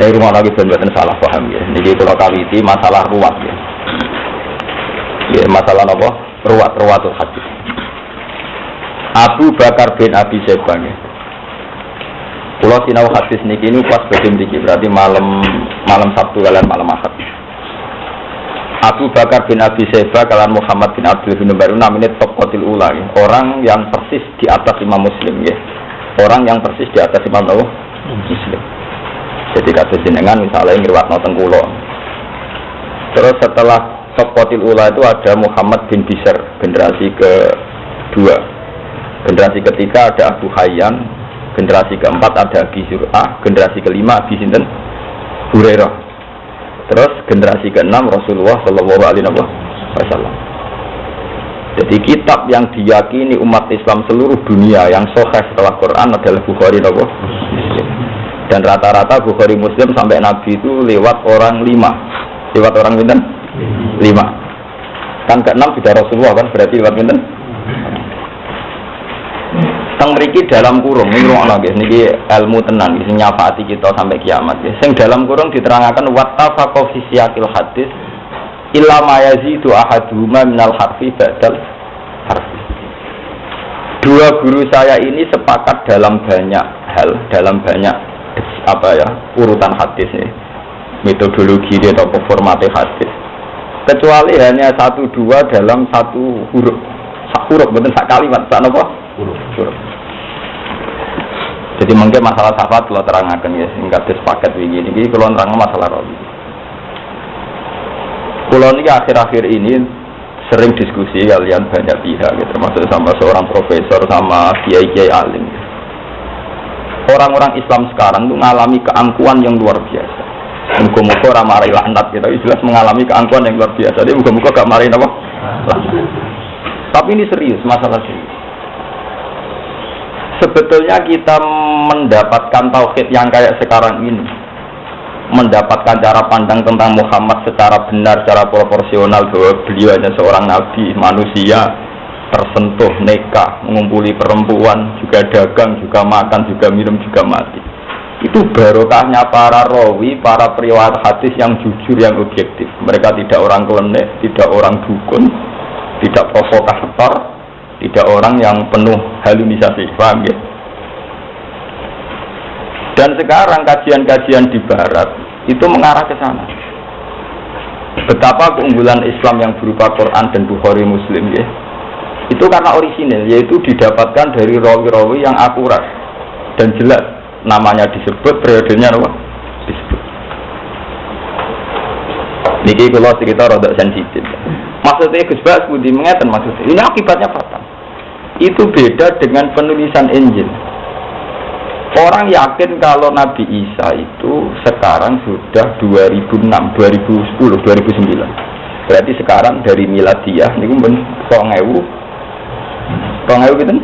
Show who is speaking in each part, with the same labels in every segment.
Speaker 1: Saya rumah lagi benar salah paham ya. Jadi kalau kawiti masalah ruwat ya. Ya masalah apa? Ruwatul hadis. Abu Bakar bin Abi Syaibah ya. Kalau sinau hadis niki ini pas badhe niki berarti malam Sabtu kalian malam Ahad. Abu Bakar bin Abi Syaibah kalian Muhammad bin Abdul bin Baru namanya Taqatil Ula ya. Orang yang persis di atas Imam Muslim ya. Orang yang persis di atas Imam Muslim. Jadi kata jenengan misalnya ngriwatno teng kula. Terus setelah Taqatil Ula itu ada Muhammad bin Bishr, generasi kedua. Generasi ketiga ada Abu Hayyan, generasi keempat ada Abi Zur'ah, generasi kelima Abi Sinten Hurairah. Terus generasi keenam Rasulullah sallallahu alaihi wasallam. Jadi kitab yang diyakini umat Islam seluruh dunia yang sahih setelah Quran adalah Bukhari dan Muslim. Dan rata-rata Bukhari Muslim sampai Nabi itu lewat orang 5. Lewat orang pinten? 5. Kan ke-6 sudah Rasulullah kan berarti lewat pinten? Teng mriki dalam kurung niku ana nggih niki ilmu tenan sing nyafaati kita sampai kiamat nggih. Sing dalam kurung diterangkan wattafaqo fi siyaqil hadis illa ma yazidu ahaduhuma minal harfi badal harfi. Dua guru saya ini sepakat dalam banyak hal, dalam banyak urutan hadis nih. Metodologi atau formatnya hadis. Kecuali hanya 1-2 dalam satu huruf. Sak huruf betul sak kalimat, sak napa? Huruf. Jadi mungkin masalah syafaat kalau terangkan ya, enggak sepakat begini. Ini kalau terang masalah rawi. Kalau ini akhir-akhir ini sering diskusi kalian banyak pihak, gitu, termasuk sama seorang profesor sama kiai-kiai alim. Orang-orang Islam sekarang itu mengalami keangkuhan yang luar biasa. Muka-muka orang marai lanat, gitu, jelas mengalami keangkuhan yang luar biasa. Jadi muka-muka gak marai apa? Tapi ini serius, masalah serius. Sebetulnya kita mendapatkan tauhid yang kayak sekarang ini, mendapatkan cara pandang tentang Muhammad secara benar, secara proporsional bahwa beliau hanya seorang nabi, manusia, tersentuh, nekah, mengumpuli perempuan, juga dagang, juga makan, juga minum, juga mati. Itu barokahnya para rawi, para periwayat hadis yang jujur, yang objektif. Mereka tidak orang klenik, tidak orang dukun, tidak provokator, tidak orang yang penuh halusinasi, paham ya? Dan sekarang kajian-kajian di Barat itu mengarah ke sana. Betapa keunggulan Islam yang berupa Quran dan Bukhari Muslim ya, itu karena orisinil, yaitu didapatkan dari rawi-rawi yang akurat dan jelas. Namanya disebut, periodenya apa? Disebut. Niki kalau cerita rada sensitif. Maksudnya Gus Bas budi mengatakan maksudnya ini akibatnya fatal. Itu beda dengan penulisan Injil. Orang yakin kalau Nabi Isa itu sekarang sudah 2006, 2010, 2009. Berarti sekarang dari miladiyah niku ben 2000 gitu.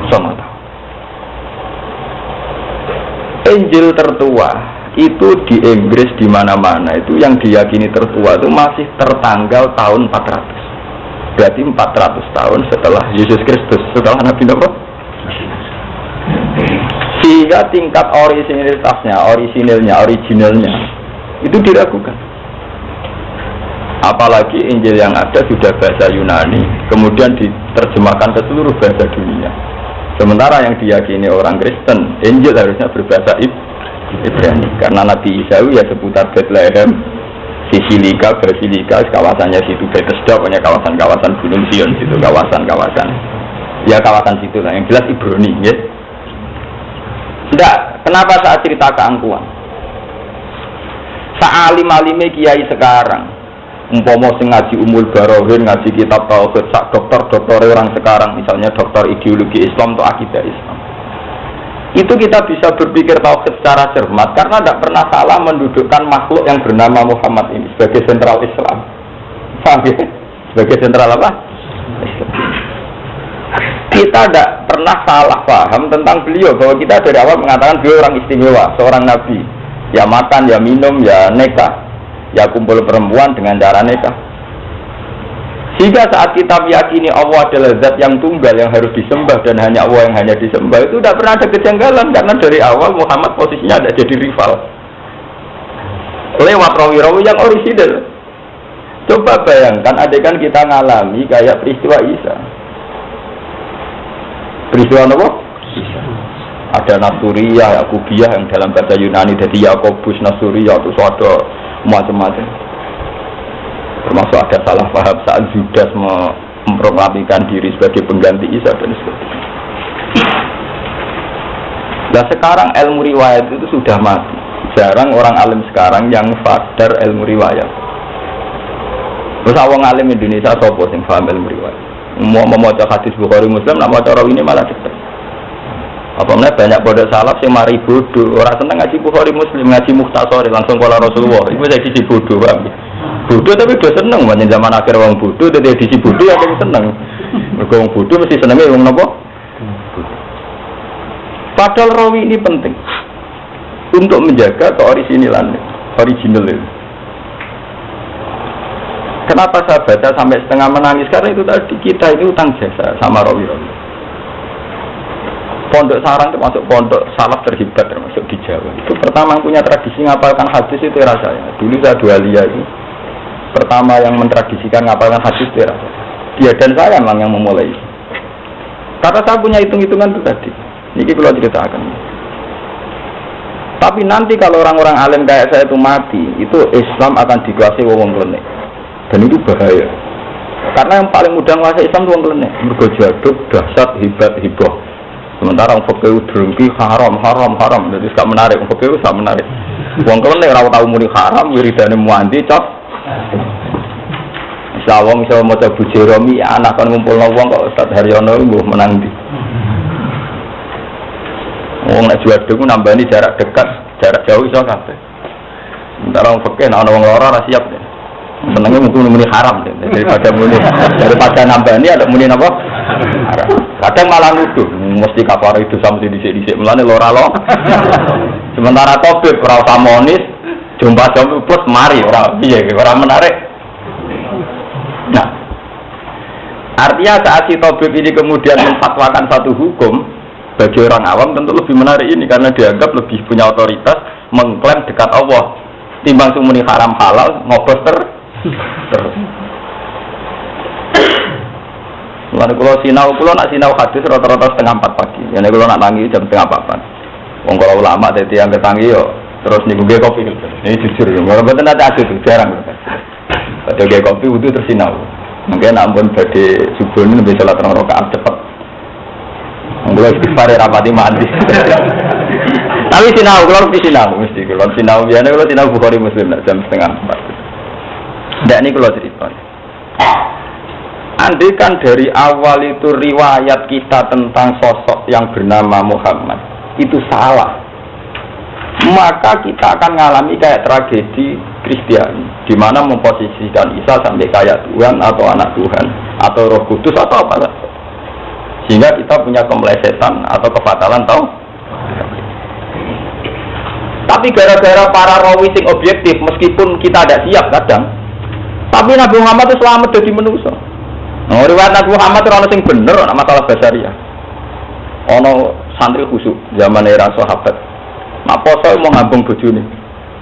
Speaker 1: Sama tahun. Injil tertua itu di Inggris di mana-mana itu yang diyakini tertua itu masih tertanggal tahun 400. Berarti 400 tahun setelah Yesus Kristus, setelah Nabi Nabi. Sehingga tingkat originalnya itu diragukan. Apalagi Injil yang ada sudah bahasa Yunani, kemudian diterjemahkan ke seluruh bahasa dunia. Sementara yang diyakini orang Kristen, Injil harusnya berbahasa Ibrani. Karena Nabi Isa ya seputar Bethlehem, Basilika, kawasannya situ Bethesda, punya kawasan-kawasan Gunung Sion, situ kawasan-kawasan. Ya kawasan situ lah, yang jelas Ibrani, ya. Tidak, kenapa saya cerita keangkuhan? Sa'alim-alime kiai sekarang, umpama sing ngaji Umul Barohin, ngaji kitab tauhid, sak dokter orang sekarang, misalnya dokter ideologi Islam atau akidah Islam. Itu kita bisa berpikir tauhid secara cermat karena tidak pernah salah mendudukkan makhluk yang bernama Muhammad ini sebagai sentral Islam. Paham ya? Sebagai sentral apa? Islam. Kita tidak pernah salah paham tentang beliau bahwa kita dari awal mengatakan beliau orang istimewa, seorang nabi. Ya makan, ya minum, ya nekah, ya kumpul perempuan dengan cara nekah. Sehingga saat kita meyakini Allah adalah zat yang tunggal yang harus disembah dan hanya Allah yang hanya disembah, itu tidak pernah ada kejanggalan karena dari awal Muhammad posisinya ada jadi rival. lewat rawi-rawi yang orisinal. Coba bayangkan adegan kita ngalami kayak peristiwa Isa. Peristiwa apa? Isa. Ada Nasuriyah, Yakubiyah yang dalam bahasa Yunani jadi Yakobus, Nasuriyah, terus ada macam-macam. Termasuk ada salah paham saat Judas memproklamirkan diri sebagai pengganti Isa dan sebagainya. Nah sekarang ilmu riwayat itu sudah mati. Jarang orang alim sekarang yang sadar ilmu riwayat. Terus awang alim Indonesia sopo sing paham ilmu riwayat. Mau membaca hadis Bukhari Muslim, nak baca rawi ini malah cepat. Apalagi banyak bodoh salaf yang mari bodoh. Orang seneng ngaji Bukhari Muslim, ngaji Mukhtasar langsung kala Rasulullah. Iku saya sisi bodoh, paham. Bodoh tapi udah seneng, banyak zaman akhir wong bodoh, jadi sisi bodoh ya jadi seneng. Mergo wong bodoh mesti senenge wong napa? Padahal rawi ini penting untuk menjaga keorisinalan, original itu. Kenapa saya baca sampai setengah menangis? Karena itu tadi kita ini utang jasa sama rawi-rawi. Pondok Sarang termasuk pondok salaf terhebat termasuk di Jawa. Itu pertama yang punya tradisi ngapalkan hadis itu era saya. Dulu saya dualia itu pertama yang mentradisikan ngapalkan hadis itu era saya. Dia dan saya memang yang memulai. Karena saya punya hitung-hitungan itu tadi. Ini kalau ceritakan. Tapi nanti kalau orang-orang alim kayak saya itu mati, itu Islam akan dikuasai wong klenik. Dan itu bahaya. Karena yang paling mudah menguasai Islam itu wong klenik. Mergo jaduk, dahsyat, hebat, hibah. Sementara wong fikih drengki haram. Jadi gak menarik, wong fikih gak menarik. Wong klenik ora tau muni haram, wiridane muandi cok. Sawong iso maca bujeromi anak kon ngumpulno wong kok Ustaz Haryono mbuh menang ndi. Wong nek jual ku nambani jarak dekat, jarak jauh iso kabeh. Sementara wong fikih nek ana wong lara ora siap. Senenge muni haram daripada nambani ada muni napa? Haram. Kadang malah nuduh mesti kafar itu sampe dhisik-dhisik mulane lara lo. Sementara topik ora usah monis, jumpa jam plus mari ora piye ora menarik. Nah, artinya saat si tabib ini kemudian memfatwakan satu hukum bagi orang awam tentu lebih menarik ini karena dianggap lebih punya otoritas mengklaim dekat Allah timbang sumuni haram halal ngobos terus. Lalu kalau nak sinau hadis rata-rata setengah 4 pagi. Jadi kalau nak tangi jam setengah 4. Wong kalau ulama jadi yang ketangi yo terus niku ge kopi. Ini jujur yo. Ora mboten ada hadis jarang. Padahal ge kopi wudu terus sinau. Mungkin ampun badhe subuh ini lebih salat 2 rakaat cepet. Mula istighfar rapati mandi. Tapi sinau kalau mesti kalau sinau biasanya kalau sinau Bukhari Muslim jam setengah 4. Ndak ini kalau cerita. Andai kan dari awal itu riwayat kita tentang sosok yang bernama Muhammad itu salah, maka kita akan mengalami kayak tragedi Kristiani, di mana memposisikan Isa sampai kayak Tuhan atau anak Tuhan atau Roh Kudus atau apa saja, sehingga kita punya kemelesetan atau kefatalan tahu. Tapi gara-gara para rawi sing objektif, meskipun kita tidak siap kadang, tapi Nabi Muhammad itu selamat dari manusia. Riwayat Nabi Muhammad itu sing bener, ana masalah basariah. Ono santri khusuk zaman era sahabat. Nak poso mau ngambung bojone.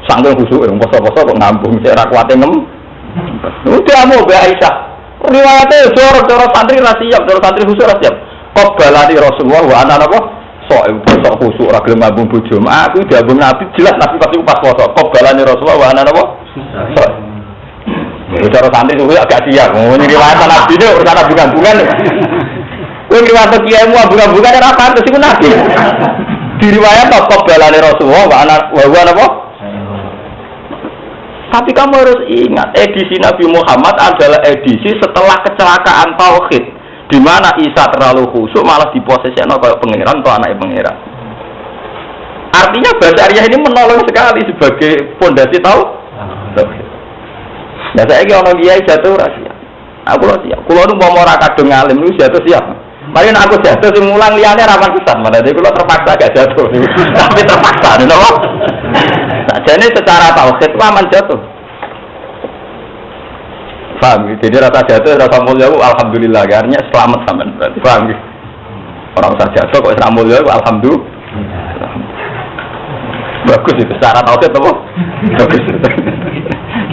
Speaker 1: Sanggung khusuk poso-poso kok ngambung cek ra kuwate ngem. Udah mau be Aisyah. Riwayate cara santri ra siap, cara santri khusuk ra siap. Kok balani Rasulullah wa ana napa? Sok khusuk ra gelem ngambung bojo. Aku diambung Nabi jelas Nabi pasti pas poso. Kok balani Rasulullah wa ana napa? Sok. Cara santri itu agak siap. Ngomongin riwayat Nabi ini urusan bunga-bungan. Wong riwayat kiaimu bunga-bungan ora pantes iku Nabi. Di riwayat kok balane Rasulullah wa ana. Tapi kamu harus ingat edisi Nabi Muhammad adalah edisi setelah kecelakaan tauhid, di mana Isa terlalu khusyuk malah diposesikno kaya pangeran atau anake pangeran. Artinya basariah ini menolong sekali sebagai fondasi tauhid. Nah saya ini orang kiai jatuh rahasia. Aku lo siap. Kulo nu mau ora kadung ngalim lu jatuh siap. Mari aku jatuh sing mulang liyane rawan pisan. Mana jadi kulo terpaksa gak jatuh. Tapi terpaksa, lho. Sajane secara tauhid aman jatuh. Paham? Jadi rasa jatuh rasa mulya alhamdulillah. Artinya selamat sampean berarti. Paham? Orang usah jatuh kok selamat mulya alhamdulillah. Bagus itu cara tauhid apa? Bagus.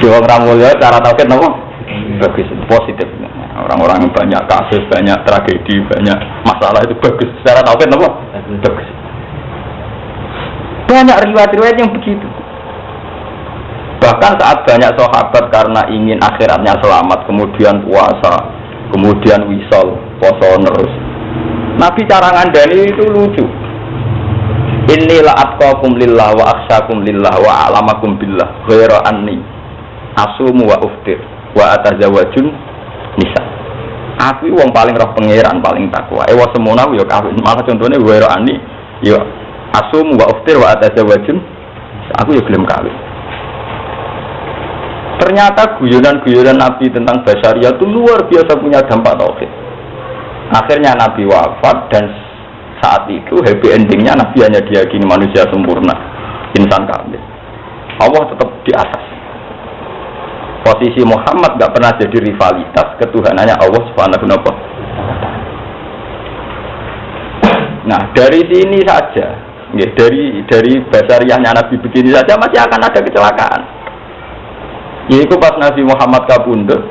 Speaker 1: Jiwa ramulya cara tauhid apa? Bagus, positif. Orang-orang yang banyak kasus, banyak tragedi, banyak masalah itu bagus. Secara tauhid apa? Bagus. Banyak riwayat-riwayat yang begitu. Bahkan saat banyak sahabat karena ingin akhiratnya selamat, kemudian puasa, kemudian wisol, poso terus. Nabi cara ngandani itu lucu. Inilah atqakum lillah wa akhsyakum lillah wa a'lamakum billah ghaira anni asumu wa uftir wa atazawajun nisa. Aku wong paling roh pangeran, paling takwa. Ewa semono ya kawin. Malah contohnya ghaira anni ya asumu wa uftir wa atazawajun. Aku ya gelem kawin. Ternyata guyonan-guyonan Nabi tentang basyariah itu luar biasa punya dampak tauhid. Akhirnya Nabi wafat dan saat itu happy endingnya Nabi hanya diyakini manusia sempurna, insan kamil. Allah tetap di atas. Posisi Muhammad gak pernah jadi rivalitas ketuhanannya Allah Subhanahu wa ta'ala. Nah dari sini saja, ya, dari basyariahnya Nabi begini saja masih akan ada kecelakaan. Yaitu pas Nabi Muhammad kabundut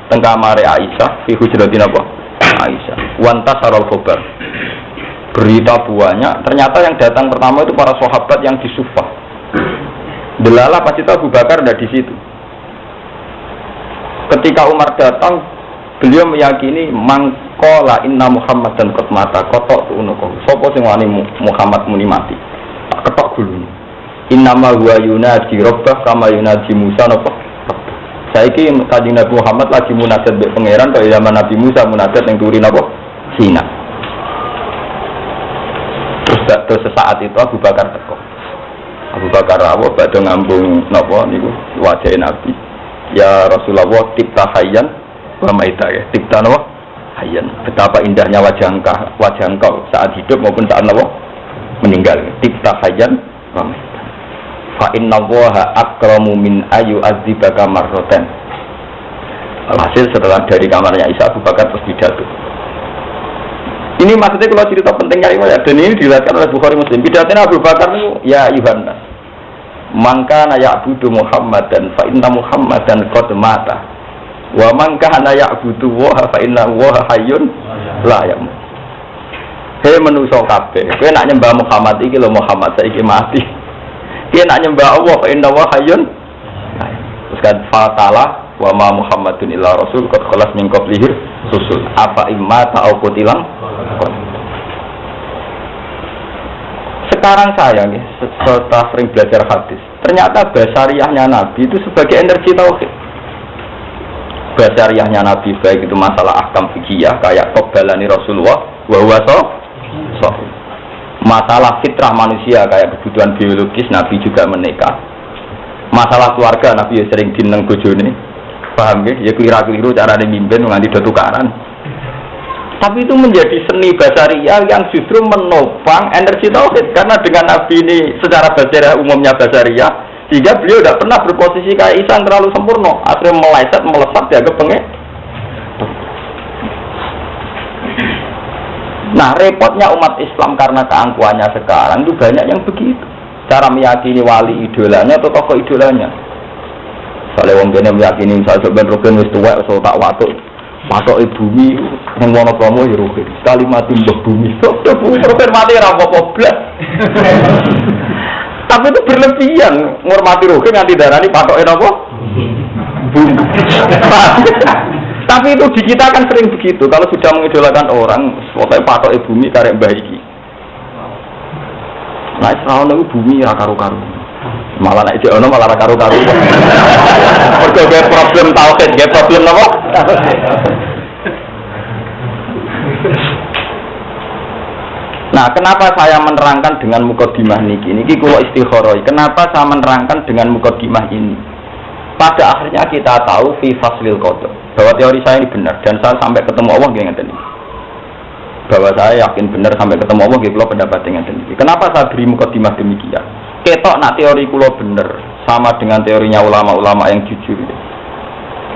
Speaker 1: teng kamare Aisyah fi hujratin apa? Aisyah. Wanta sarul khobar. Berita buahnya, ternyata yang datang pertama itu para sahabat yang di Sufah. Delala pas itu Abu Bakar ada di situ. Ketika Umar datang, beliau meyakini mangkola inna Muhammadan qad mata kotok tunuko. Sopo sing wani Muhammad muni mati. Ketok gulune. Innama huwa yunaji rabbah kama yunaji Musa napa. Saiki kanjeng Nabi Muhammad lagi munajat mbek pangeran kaya zaman Nabi Musa munajat ning turi napa? Sina. Terus sesaat itu Abu Bakar teko. Abu Bakar rawuh badhe ngambung napa niku wajah Nabi. Ya Rasulullah tipta hayyan wa maita ya. Tipta napa? Hayyan. Betapa indahnya wajah engkau saat hidup maupun saat napa? Meninggal. Tipta hayyan wa maita. Fa inna Allaha akramu min ayu azibaka marroten. Alhasil setelah dari kamarnya Isa Abu Bakar terus pidato. Ini maksudnya kalau cerita pentingnya ini dan ini diriwayatkan oleh Bukhari Muslim. Pidatonya Abu Bakar itu ya Yuhanna. Mangka na'budu Muhammadan fa inna Muhammadan qad mata. Wa man kana ya'budu wa fa inna wa hayyun la yamut. Hei manusa kabeh, kowe nak nyembah Muhammad iki lho Muhammad saiki mati. Dia nak nyembah Allah, inna wa hayyun. Terus kan fatala wa ma Muhammadun illa rasul qad khalas min qablihi rusul. Apa imma ta'au qutilang? Sekarang saya nih, setelah sering belajar hadis, ternyata basyariahnya Nabi itu sebagai energi tauhid. Basyariahnya Nabi baik itu masalah ahkam fikih kayak qabbalani Rasulullah wa huwa sahih. Masalah fitrah manusia kayak kebutuhan biologis Nabi juga menikah. Masalah keluarga Nabi ya sering dineng bojone. Paham ya? Ya keliru-keliru carane mimpin nganti do tukaran. Tapi itu menjadi seni basyariah yang justru menopang energi tauhid karena dengan Nabi ini secara basyariah umumnya basyariah sehingga beliau tidak pernah berposisi kayak Isa terlalu sempurna. Akhirnya meleset, melesat dianggap pengek. Nah repotnya umat Islam karena keangkuhannya sekarang itu banyak yang begitu. Cara meyakini wali idolanya atau tokoh idolanya. Soalnya wong kene meyakini misalnya Ben Rukin wis tuwek so tak watuk bumi yang Wonosobo ya Rukin. Sekali mati mbah bumi. Rukin mati ra apa-apa blas. Tapi itu berlebihan ngormati Rukin nganti darani patoke napa? Bumi. Tapi itu di kita kan sering begitu. Kalau sudah mengidolakan orang, pokoknya patok bumi karek mbah iki. Nah, Israel itu bumi ra karu-karu. Malah nek ono malah ra karu-karu. Mergo ge problem tauhid, ge problem apa? Nah, kenapa saya menerangkan dengan mukadimah niki? Niki kula istikharah. Kenapa saya menerangkan dengan mukadimah ini? Pada akhirnya kita tahu fi faslil qada bahwa teori saya ini benar dan saya sampai ketemu Allah nggih ngeten iki. Bahwa saya yakin benar sampai ketemu Allah nggih kula pendapat ngeten iki. Kenapa saya beri mukadimah demikian? Ketok nak teori kula benar sama dengan teorinya ulama-ulama yang jujur.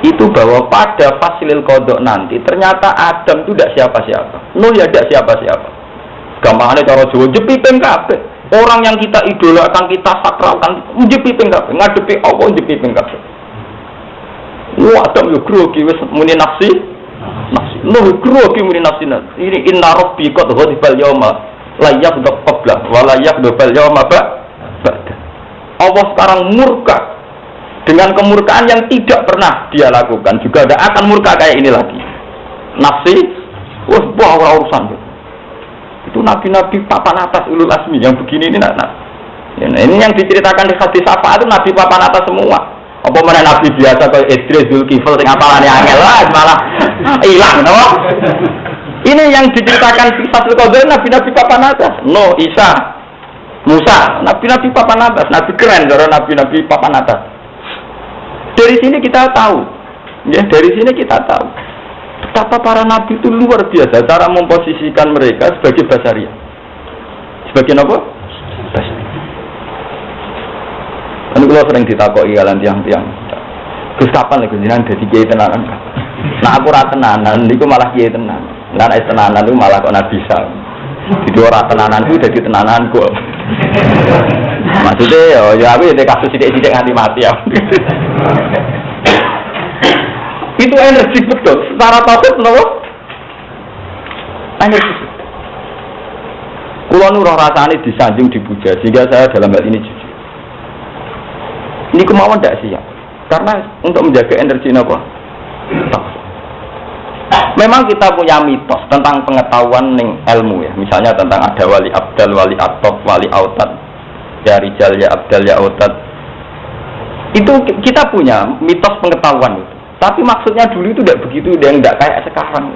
Speaker 1: Itu bahwa pada faslil qada nanti ternyata Adam itu tidak siapa-siapa. Nuh ya tidak siapa-siapa. Gampangane cara Jawa jepiten kabeh. Orang yang kita idolakan, kita sakralkan, njepi ping kabeh, ngadepi Allah njepi ping kabeh. Wah, Adam yo grogi wis muni nafsi. Nafsi. Loh grogi muni nafsi. Ini inna rabbi qad ghadibal yauma la yaghdab qabla wa la yaghdabal yauma ba'da. Allah sekarang murka dengan kemurkaan yang tidak pernah dia lakukan, juga tidak akan murka kayak ini lagi. Nafsi, wah urusan itu nabi-nabi papan atas ulul asmi yang begini ini nak. Ya, ini yang diceritakan di hadis syafaat itu nabi papan atas semua. Apa mana nabi biasa kayak Idris, Zulkifl, sing apalane angel lah malah hilang, no? Ini yang diceritakan di Fathul Qadir nabi-nabi papan atas. No, Isa, Musa, nabi-nabi papan atas, nabi keren, dari nabi-nabi papan atas. Dari sini kita tahu, ya dari sini kita tahu betapa para nabi itu luar biasa cara memposisikan mereka sebagai basaria. Sebagai apa? Basaria. Kan kalau sering ditakoki kalian tiang-tiang, Gus kapan lagi jenengan dadi kiai tenanan? Nah aku ora tenanan, niku malah kiai tenan. Lah nek tenanan niku malah kok nabi bisa. Jadi ora tenanan ku dadi tenanan kok. Maksudnya ya aku ya kasus sidik-sidik nganti mati ya. Itu energi betul. Secara tauhid lho. Energi. Kulo nu rasane disanjung dipuja sehingga saya dalam hal ini jujur. Ini kemauan tidak siap, karena untuk menjaga energi apa? Memang kita punya mitos tentang pengetahuan ning ilmu ya, misalnya tentang ada wali abdal, wali atop, wali autad, ya rijal, ya abdal, ya autad. Itu kita punya mitos pengetahuan itu. Tapi maksudnya dulu itu tidak begitu, yang tidak kayak sekarang,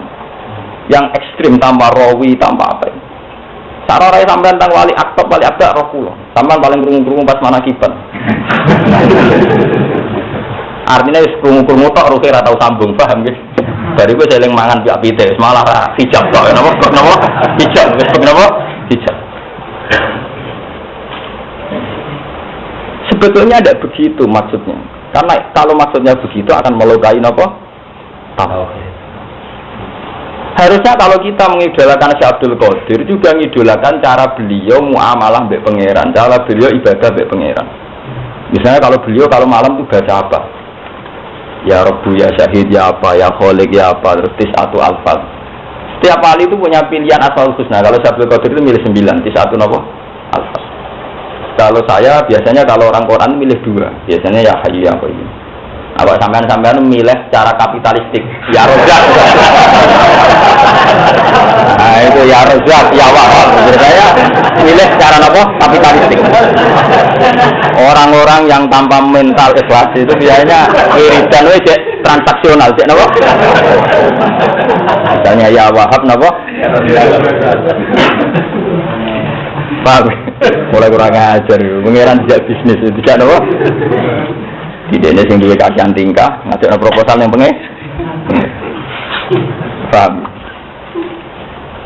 Speaker 1: yang ekstrim tanpa rawi, tanpa apa. Sarorai sampean tentang wali aktab, wali abdal, rokulo. Sampean paling kerungu-kerungu pas manakiban. Artinya kerungu-kerungu tok ruhe ra tau sambung, paham nggih? Dari gue seling mangan piak pite, malah hijab tok. Napa? Hijab, napa? Hijab. Sebetulnya ada begitu maksudnya. Karena kalau maksudnya begitu akan melukai apa? Tauhid. Harusnya kalau kita mengidolakan Syekh Abdul Qadir juga mengidolakan cara beliau muamalah mbek pangeran, cara beliau ibadah mbek pangeran. Misalnya kalau beliau kalau malam itu baca apa? Ya Rabbu, ya Syahid, ya apa, ya Khaliq, ya apa, terus tis'atu alfaz. Setiap wali itu punya pilihan Asmaul Husna. Kalau Syekh Abdul Qadir itu milih 9, tis'atu napa? Alfaz. Kalau saya biasanya kalau orang Quran milih 2. Biasanya ya Hayyu ya Qayyum. Apa sampean milih cara kapitalistik, ya Rozak. Nah itu ya Rozak, ya Wahab. Saya milih cara apa? Kapitalistik. Orang-orang yang tanpa mental ikhlas itu biasanya wiridan wis transaksional, cek napa? Misalnya ya Wahab napa? Pak, mulai kurang ajar, pengiran tidak bisnis itu tidak napa? Tidak ada yang duwe kasihan tingkah, ngajak proposal yang pengen. Paham?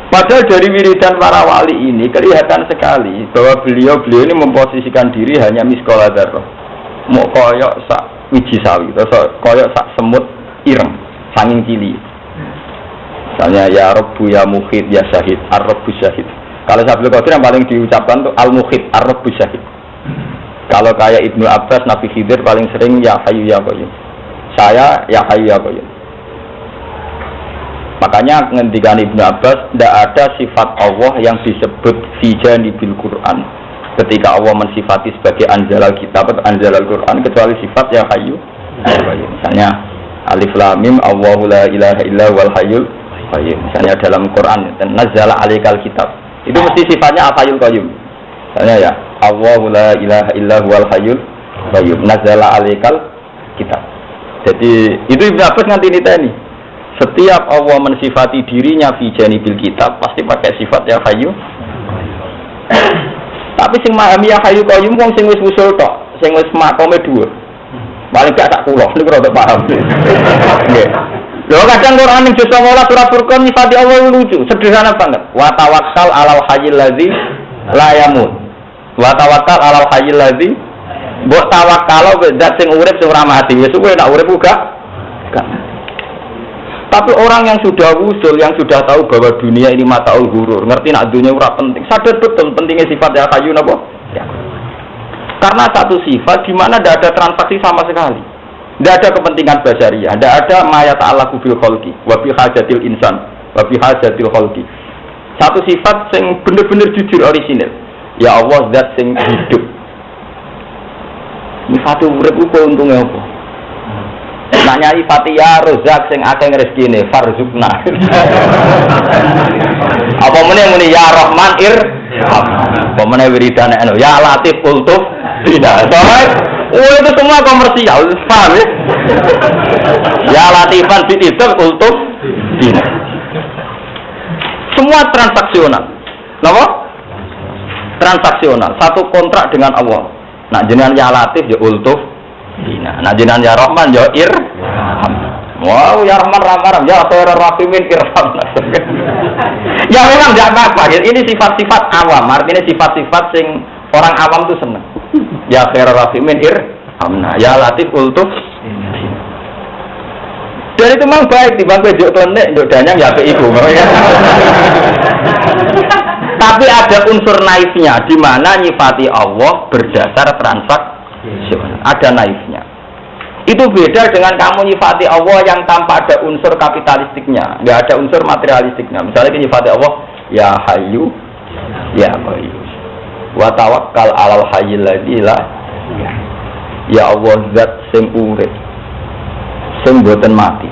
Speaker 1: Padahal dari wiridan para wali ini kelihatan sekali bahwa beliau ini memposisikan diri hanya miskola dzarrah. Mau koyok sak wiji sawi, atau koyok sak semut ireng, sanging cili. Misalnya ya Rabbu ya Mukhid ya Syahid, Ar-Rabbu Syahid. Kalau Abdul Qadir yang paling diucapkan itu Al-Mukhid, Ar-Rabbu Syahid. Kalau kayak Ibnu Abbas, Nabi Khidir paling sering ya Hayyu ya Qayyum. Saya ya Hayyu ya Qayyum. Makanya ngendikan Ibnu Abbas, tidak ada sifat Allah yang disebut fi janibil Quran. Ketika Allah mensifati sebagai anzalal kitab atau anzalal Quran, kecuali sifat ya Hayyu ya Qayyum. Misalnya Alif Lam Mim, Allahu la ilaha illa wal hayyul qayyum. Misalnya dalam Quran, nazzala alaikal kitab. Itu mesti sifatnya al hayyul qayyum. Misalnya ya Allahu la ilaha illa huwal hayyul qayyum nazzala alaikal kitab. Jadi itu Ibnu Abbas nganti niteni. Setiap Allah mensifati dirinya fi janibil kitab pasti pakai sifat ya hayyu. Tapi sing memahami ya hayyu qayyum wong sing wis usul tok, sing wis makome dhuwur. Paling gak tak kula niku rada paham. Nggih. Lho kadang Quran ning juz 19 surat Furqan nyifati Allah lucu, sederhana banget. Wa tawakkal 'alal hayyil ladzi la yamut. Wa tawakkal 'alal hayyil ladzi mbok tawakal zat sing urip sing ora mati. Wis kowe nak urip uga. Tapi orang yang sudah usul, yang sudah tahu bahwa dunia ini mataul ghurur, ngerti nak dunia ora penting, sadar betul pentingnya sifat ya hayyu napa? Ya. Karena satu sifat di mana tidak ada transaksi sama sekali. Tidak ada kepentingan basyariah, tidak ada mayat ta'allaqu bil khalqi wa bi hajatil insan wa bi hajatil khalqi. Satu sifat yang benar-benar jujur orisinal. Ya Allah zat sing hidup. Sifat urip ku untungnya apa? Nanyai Fatia Rozak sing akeh rezekine farzukna. Apa muni ya Rahman apa meneh wiridane ya Latif ultuf tidak. Itu semua komersial, paham ya? Ya Latifan bititib ultuf tidak. Semua transaksional. Napa? Transaksional. Satu kontrak dengan Allah. Nak jenengan ya Latif ya ultuf dina. Nah jenengan ya Rahman ya wow ya Rahman Rahman ya Khairur Rahimin irham. Ya memang tidak apa-apa. Ini sifat-sifat awam. Artinya sifat-sifat sing orang awam tuh seneng. Ya Khairur Rahimin irhamna ya Latif ultuf. Dan itu memang baik di bangku juk klenik, juk danyang ya apik iku. Tapi ada unsur naifnya di mana nyifati Allah berdasar transaksi. Ada naifnya. Itu beda dengan kamu nyifati Allah yang tanpa ada unsur kapitalistiknya, nggak ada unsur materialistiknya. Misalnya nyifati Allah, ya Hayyu, ya Qayyum. Wa tawakkal 'alal hayyil ladzi la. Ya Allah zat sing urip, sing boten mati.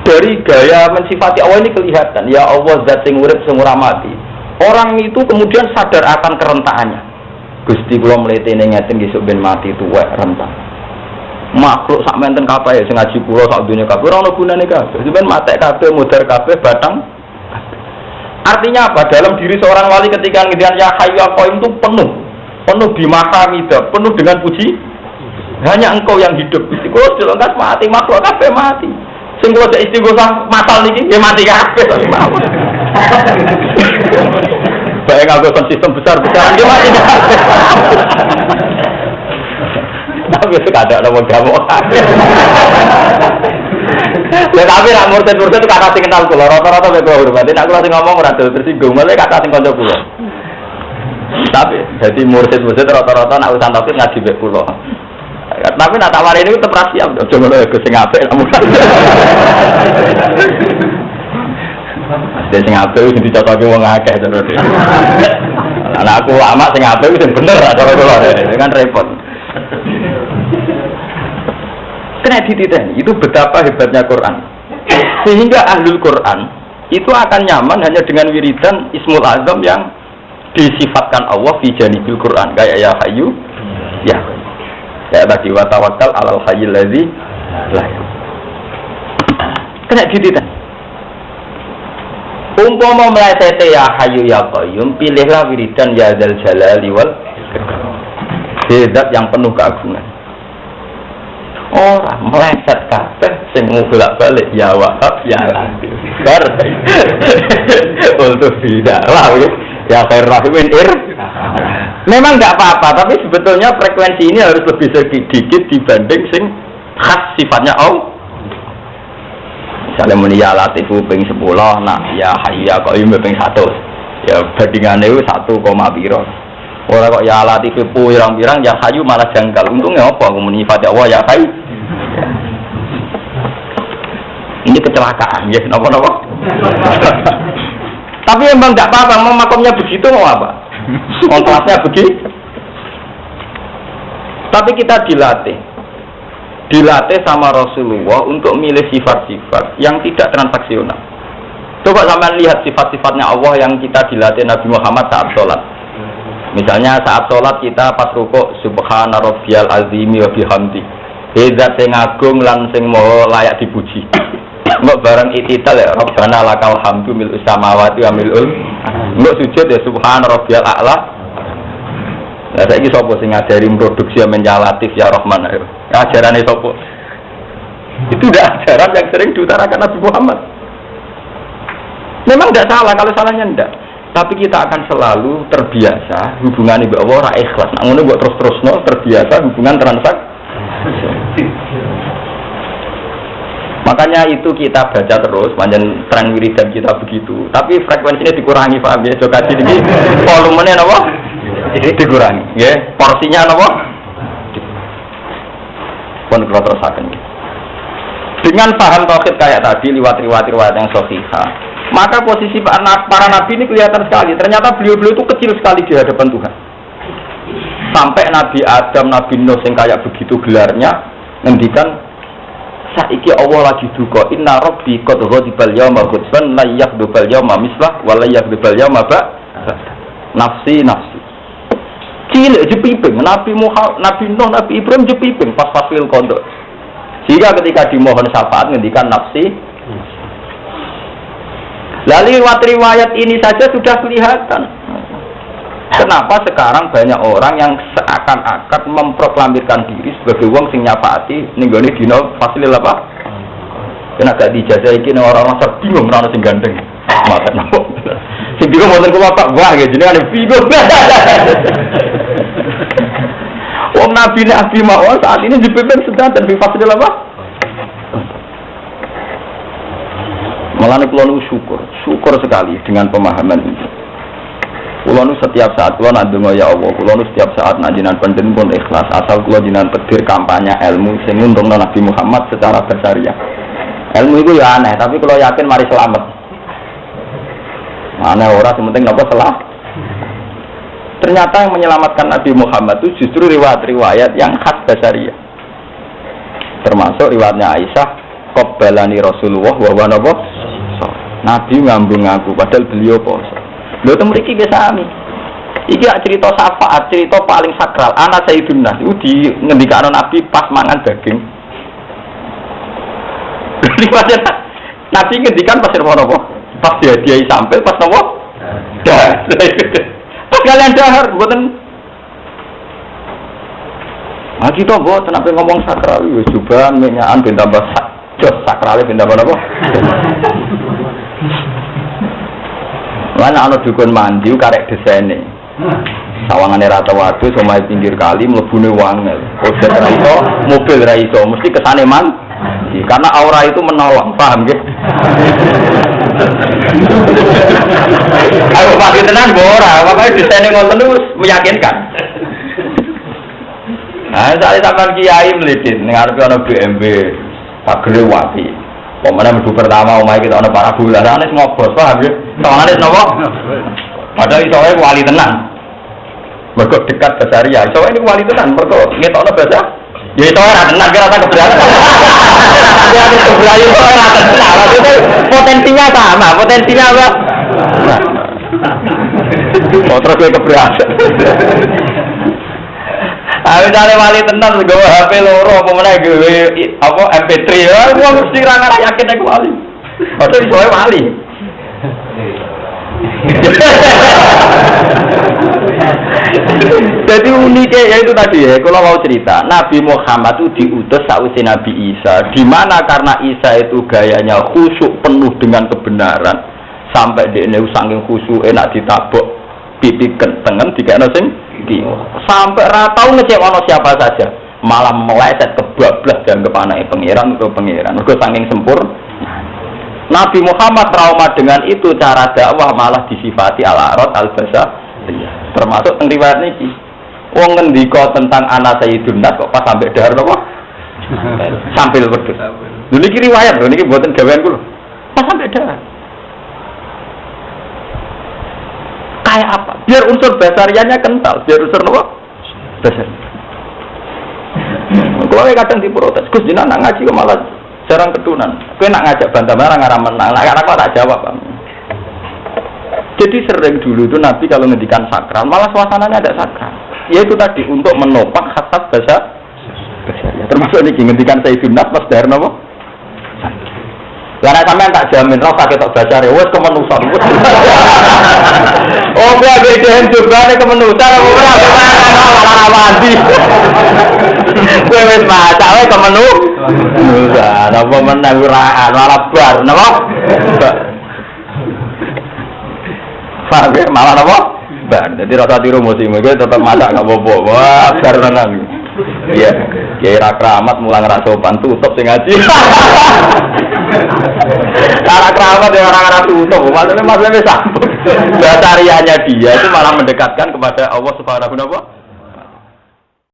Speaker 1: Dari gaya mensifati Allah ini kelihatan, ya Allah zat sing urip sing ora mati. Orang itu kemudian sadar akan kerentaannya. Gusti kula mletene ngeten nggih sok ben mati tuwek rentan. Makhluk sak menten kabeh sing ngaji kula sak dunya kabeh ora ono gunane kabeh. Sampeyan matek kabeh, mudhar kabeh, batang. Artinya apa? Dalam diri seorang wali ketika ngendikan ya Hayyu ya Qayyum itu penuh bimahamida, penuh dengan puji. Hanya engkau yang hidup. Gusti kula dilengkas mati, makhluk kabeh mati. Sing kula sik istighosah masal niki nggih mati kabeh. Baik aku sistem besar-besaran nggih mati kabeh. Tapi itu kada ada modal. Ya tapi nak murtad-murtad itu kata sing kenal kula, rata-rata mek kula hormati. Nek kula sing ngomong ora tersinggung, malah kata sing kanca kula. Tapi jadi murtad-murtad rata-rata nak urusan tauhid ngaji mek kula. Tapi nak tawari ini tetep ra siap, aja ngono ya sing apik namun. Sing apik wis dicocoki wong akeh terus. Lah aku lama sing apik wis bener cara kula, kan repot. Kena dititeni, itu betapa hebatnya Quran. Sehingga ahlul Quran itu akan nyaman hanya dengan wiridan Ismul Azam yang disifatkan Allah fi janibil Quran, kayak ya Hayyu ya. Kayak tadi wa tawakkal 'alal hayyil ladzi la. Kena dititeni. Umpama mlesete ya Hayyu ya Qayyum, pilihlah wiridan ya Dzal Jalali wal Ikram. Zat yang penuh keagungan. Orang meleset kabeh sing bolak-balik ya Wahab ya Latif. Bar. Untuk tidak lah ya Khairur Rahimin memang enggak apa-apa, tapi sebetulnya frekuensi ini harus lebih sedikit dibanding sing khas sifatnya Allah. Misalnya muni ya Latif ping 10, nah ya Hayyu ya Qayyum ping 100. Ya bandingane 1, piro. Ora kok ya Latif pirang-pirang ya Hayyu malah janggal. Untungnya apa aku muni sifat Allah ya Hayyu. Ini kecelakaan ya, napa-napa. Tapi memang tidak apa-apa, memang makomnya begitu mau apa? Kelasnya begitu. Tapi kita dilatih sama Rasulullah untuk milih sifat-sifat yang tidak transaksional. Coba sampean lihat sifat-sifatnya Allah yang kita dilatih Nabi Muhammad saat sholat. Misalnya saat sholat kita pas rukuk subhana rabbiyal azimi wa bihamdi. Zat sing agung lan sing maha layak dipuji. Mbok bareng itidal ya Rabbana lakal hamdu mil samawati wa milul. Mbok sujud ya subhana rabbiyal a'la. Lah saiki sapa sing ngajari produksi ya Latif ya Rahman ayo. Ajarane sapa? Itu udah ajaran yang sering diutarakan Nabi Muhammad. Memang tidak salah, kalau salahnya tidak. Tapi kita akan selalu terbiasa hubungan ibu Allah ora ikhlas. Nah ngono mbok terus-terusno terbiasa hubungan transaksi. Makanya itu kita baca terus, panjang tren wiridan kita begitu. Tapi frekuensinya dikurangi, paham ya? Coba ini volumenya apa? Dikurangi, ya. Porsinya apa? Pun kalau terusakan. Dengan paham tauhid kayak tadi lewat riwayat yang sahihah, maka posisi para nabi ini kelihatan sekali. Ternyata beliau-beliau itu kecil sekali di hadapan Tuhan. Sampai Nabi Adam, Nabi Nuh yang kayak begitu gelarnya, ngendikan saiki Allah lagi duka inna rabbi qad ghadibal yawma ghadban la yakhdubal yawma mislah wa la yakhdubal yawma ba nafsi cilik jepiping Nabi Muhammad, Nabi Nuh, Nabi Ibrahim jepiping pas fasil qada. Sehingga ketika dimohon syafaat ngendikan nafsi. Lalu riwayat ini saja sudah kelihatan. Kenapa sekarang banyak orang yang seakan-akan memproklamirkan diri sebagai wong sing nyafaati ning gone dina fasil apa? Kena gak dijajah iki ning orang-orang bingung ora sing gandeng. Makan apa? Sing bingung wonten kula Pak, wah nggih jenenge bingung. Wong Nabi mawon saat ini dipimpin sedang dan di fasil apa? Malah kula nu syukur sekali dengan pemahaman ini. Kulo nu setiap saat kulo nak ndonga ya Allah, kulo nu setiap saat nak jinan panjenengan pun ikhlas asal kulo jinan pedir kampanye ilmu sing nguntungno Nabi Muhammad secara basariah. Ilmu itu ya aneh, tapi kulo yakin mari selamat. Mana ora sing penting napa salah. Ternyata yang menyelamatkan Nabi Muhammad itu justru riwayat-riwayat yang khas basariah. Termasuk riwayatnya Aisyah, qabbalani Rasulullah wa huwa napa? Nabi ngambung aku padahal beliau poso. Lho teng mriki biasa ami. Iki cerita syafaat, cerita paling sakral. Ana Sayyidun Nas itu di ngendikane Nabi pas mangan daging. Nabi ngendikan pas apa? Pas dia sampai pas napa? Dah. Pas kalian dahar mboten. Ah kita mboten sampai ngomong sakral wis jubahan menyaan ben tambah jos sakrale ben tambah apa? Mana ana dukun mandi karek desene. Sawangane rata watu omahe pinggir kali mlebune wangel. Ojek ra iso, mobil ra iso, mesti kesane mandi. Karena aura itu menolong, paham nggih? Aku pasti tenan ora, pokoke desene ngoten niku meyakinkan. Nah, saya sampean kiai mlidit ning arep ana BMW, pagere wapi. Pemana minggu pertama omah kita ana para bulan, anes ngobos, paham ya? Soalnya napa? Padahal isoe wali tenan. Mergo dekat Basaria, isoe ini wali tenan, mergo ngetokno bahasa. Ya isoe ora tenan kira tak keberatan. Ya keberatan ora tenan, maksudnya potensinya sama, potensinya apa? Oh terus kowe keberatan. Ayo cari wali tenan nggawa HP loro apa meneh gawe apa MP3 ya wong mesti ra ngarep yakin aku wali. Padahal iso wali. Jadi uniknya ya itu tadi ya, kalau mau cerita Nabi Muhammad itu diutus sausé Nabi Isa, di mana karena Isa itu gayanya khusyuk penuh dengan kebenaran sampai dekne saking khusyuk enak ditabok pipi kentengen dikene sing sampai ratau ngecewono siapa saja, malah meleset kebablas dan kepanai pangeran atau pangeran. Mergo saking sempurna. Nabi Muhammad trauma dengan itu, cara dakwah malah disifati al-arad al-basa. Termasuk teng riwayat niki. Wong ngendika tentang ana Sayyidun Nas kok pas sampai dahar napa? Sambil wedhus. Lho niki riwayat lho, niki mboten gawean kula. Pas sampai dahar. Kayak apa? Biar unsur basariannya kental, biar unsur apa? Basar. Kalau kadang diprotes, Gus jenengan ngaji kok malah jarang ketunan. Kowe nak ngajak bantah barang ora menang, nak ora kok tak jawab, Bang. Jadi sering dulu itu Nabi kalau ngendikan sakral, malah suasananya ada sakral. Yaitu tadi untuk menopang khasat bahasa basariah. Termasuk niki ngendikan Sayyidun Nas pas dahar napa? Karena sampean tak jamin roh sakit tok bacare wis kemenusan. Oh, kowe beden jobane kemenusan ora ora mandi. Kowe wis maca wae kemenusan. Apa menang uraan malah bar napa? Sampe malah napa? Bar. Jadi rasa tiru musim kowe tetep maca gak apa-apa. Wah, bar tenan. Iya. Kira keramat mulang ra sopan tutup sing ngaji. Cara keramat ya orang-orang tutup, maksudnya wis sambung. Bahasa rianya dia itu malah mendekatkan kepada Allah Subhanahu wa taala.